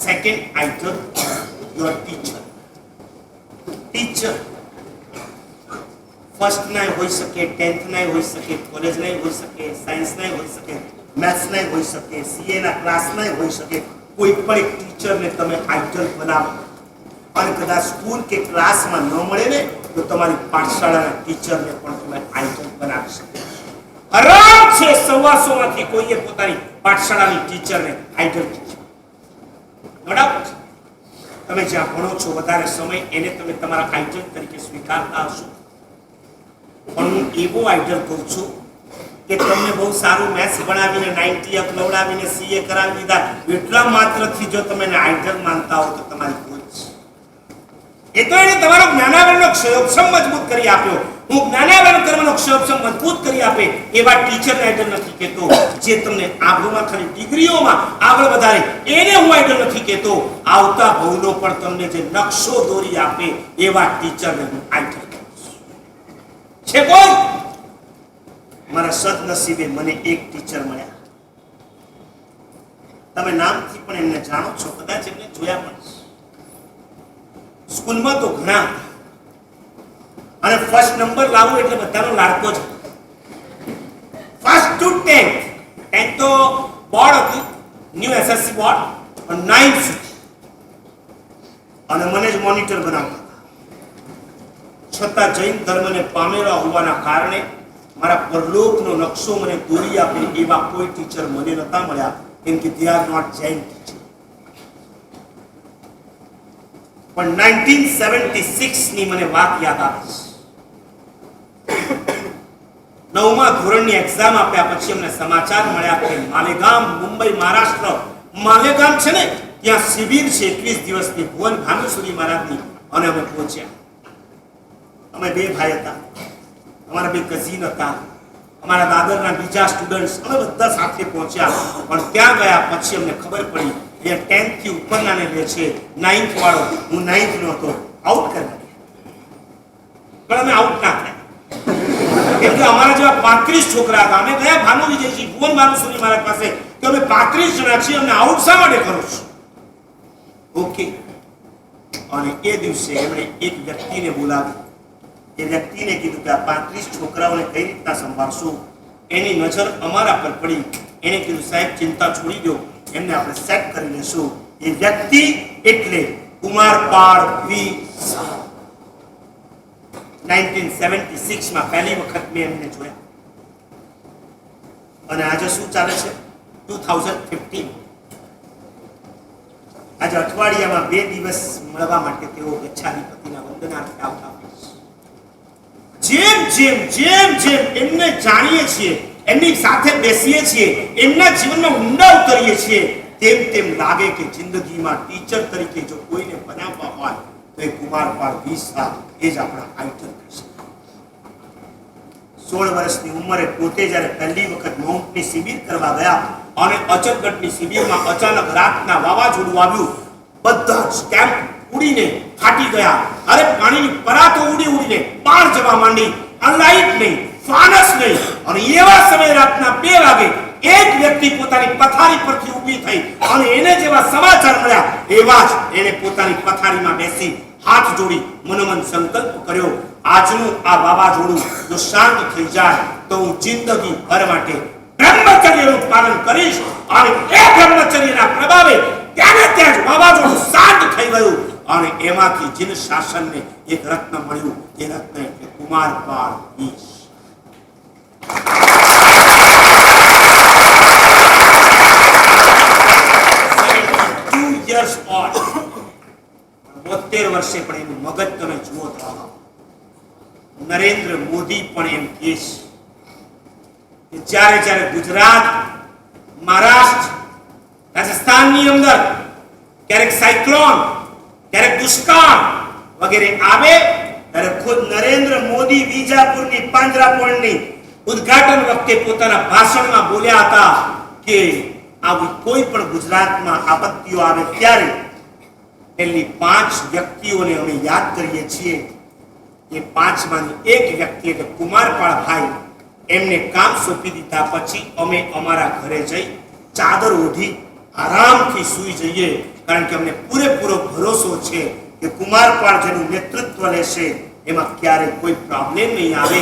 second idol, your teacher. Teacher first ના હોઈ શકે, 10th ના હોઈ શકે, કોલેજ ના હોઈ શકે, સાયન્સ ના હોઈ શકે, મેથ્સ ના હોઈ શકે, સીએ ના ક્લાસ ના હોઈ શકે, કોઈ પણ એક ટીચર ને તમે આઇડલ બનાવો અને કદાચ સ્કૂલ કે ક્લાસમાં ન મળે ને તો તમારી પાઠશાળાના ટીચરને પણ તમે આઇડલ બનાવી શકો. આરામ છે 125 માંથી કોઈએ પોતાની પાઠશાળાની ટીચરને આઇડલ કીધું. બરાબર છે. તમે જ્યાં ભણો છો વધારે સમય એને તમે તમારા આઇડલ તરીકે સ્વીકારતા હશો. પણ હું એવો આઇડલ કહું છું કે તમને બહુ સારું મેથ્સ ભણાવીને 90 અપ લવડાવીને સીએ કરાવી દીધા એટલા માત્રથી જો તમે આઇડલ માનતા હો તો તમારી ભૂલ છે. એ તો એને તમારો જ્ઞાનાવરણનો ક્ષયોક્ષમ મજબૂત કરી આપ્યો. હું જ્ઞાનાવરણ કરવાનો ક્ષયોક્ષમ મજબૂત કરી આપે એવા ટીચર આઇડલ નથી કહેતો. જે તમને આભમાં ખાલી ડિગ્રીઓમાં આગળ વધારે એને હું આઇડલ નથી કહેતો. આવતા ભવનો પણ તમને જે નકશો દોરી આપે એવા ટીચરને હું આઇડલ છે. કોણ? મારા સદનસીબે મને એક ટીચર મળ્યા. તમે નામથી પણ એમને જાણો છો, કદાચ એમને જોયા પણ છે. સ્કૂલમાં તો ઘણા અને ફર્સ્ટ નંબર લાવવું એટલે બધાનો લાડકો જ. ફર્સ્ટ ટુ 10th તો બોર્ડ હતું, ન્યૂ એસએસસી બોર્ડ, અને 9th સુધી અને મને જ મોનિટર બનાવતા. છતાં જૈન ધર્મને પામેલા હોવાના કારણે મારા પરલોકનો નકશો મને દોરી આપે એવા કોઈ ટીચર મને નતા મળ્યા, કેમ કે they are not Jain teacher. પણ 1976 ની મને વાત યાદ આવે છે. 9મા ધોરણની એક્ઝામ આપ્યા પછી અમને સમાચાર મળ્યા કે માલેગામ, મુંબઈ, મહારાષ્ટ્ર, માલેગામ છે ને ત્યાં શિબિર છે 21 દિવસની ભુવન ભાનુસુરી મહારાજની. અને અમે પહોંચ્યા. અમે બે ભાઈ હતા, અમારા બે કઝિન હતા, અમારા દાદરના બીજા સ્ટુડન્ટ્સ, અમે બધા સાથે પહોંચ્યા. પણ ત્યાં ગયા પછી અમને ખબર પડી કે 10th થી ઉપરનાને લે છે, 9th વાળો, હું 9th નો હતો, આઉટ કરી નાખ્યા. પણ અમે આઉટ ના થયા કેમ કે અમારા જેવા 35 છોકરા હતા. અમે ગયા ભાનુ વિજયજી ભુવન ભાનુસુરી મહારાજ પાસે કે અમે 35 જણા છીએ, અમને આઉટ શા માટે કરો છો? ઓકે. અને એ દિવસે એમણે એક વ્યક્તિને બોલાવી. એ વ્યક્તિને કીધું કે આ 35 છોકરાઓને કઈ રીતના સંભાળશું? એની નજર અમારા પર પડી. એને કીધું સાહેબ ચિંતા છોડી દો, એમને આપણે સેટ કરી લેશું. એ વ્યક્તિ એટલે કુમારપાળ વી. 1976 માં પહેલી વખત મેં એમને જોયા. અને આજે શું ચાલે છે? 2015. આજે અઠવાડિયામાં 2 દિવસ મળવા માટે તેઓ ગચ્છાધિપતિના વંદનાર્થે આવતા. જેમ જેમ જેમ જેમ એમને જાણીએ છીએ, એમની સાથે બેસીએ છીએ, એમના જીવનમાં ઊંડા ઉતરીએ છીએ, તેમ તેમ લાગે કે જિંદગીમાં ટીચર તરીકે જો કોઈને બનાવવા હોય તો એ કુમારપાળ વીસા એ જ આપણા આઇડલ કહી શકાય. 16 વર્ષની ઉંમરે પોતે જ્યારે પહેલી વખત માઉન્ટની શિબિર કરવા ગયા અને અચલગઢની શિબિરમાં અચાનક રાતના વાવાઝોડું આવ્યું. બધા જ કેમ્પ ઉડીને ફાટી ગયા. અરે પાણીની પરાતો ઉડી ઉડીને બહાર જવા માંડી. લાઈટ નહીં, ફાનસ નહીં. અને એવા સમયે રાતના 2 વાગે એક વ્યક્તિ પોતાની પથારી પરથી ઊભી થઈ અને એને જેવા સમાચાર મળ્યા એવા જ એને પોતાની પથારીમાં બેસી હાથ જોડી મનોમન સંકલ્પ કર્યો, આજનું આ વાવાઝોડું જો શાંત થઈ જાય તો હું જિંદગી ભર માટે બ્રહ્મચર્યનું પાલન કરીશ. અને એ બ્રહ્મચર્યના પ્રભાવે ત્યાં જ વાવાઝોડું શાંત થઈ ગયું. અને એમાંથી જીન શાસનને એક રત્ન મળ્યું. એ રત્ન એટલે કુમારપાળ વીસ. 72 years old. 72 વર્ષે પણ એનું મગજ તમે જુઓ તો નરેન્દ્ર મોદી પણ એમ કહે છે કે જ્યારે જ્યારે ગુજરાત, મહારાષ્ટ્ર, રાજસ્થાનની અંદર ક્યારેક સાયક્લોન, ક્યારેક દુષ્કાળ વગેરે આવે ત્યારે ખુદ નરેન્દ્ર મોદી વિજાપુરની પાંજરાપોળની ઉદ્ઘાટન વખતે પોતાના ભાષણમાં બોલ્યા હતા કે આવી કોઈ પણ ગુજરાતમાં આપત્તિઓ આવે ત્યારે પહેલી 5 વ્યક્તિઓને અમે યાદ કરીએ છીએ. એ 5માંની એક વ્યક્તિ એટલે કુમારપાળ ભાઈ, એમને કામ સોંપી દીધા પછી અમે અમારા ઘરે જઈ ચાદર ઓઢી આરામથી સૂઈ જઈએ કારણ કે અમને પૂરેપૂરો ભરોસો છે કે કુમારપાળ જેનું નેતૃત્વ લેશે એમાં ક્યારેય કોઈ પ્રોબ્લેમ નહીં આવે.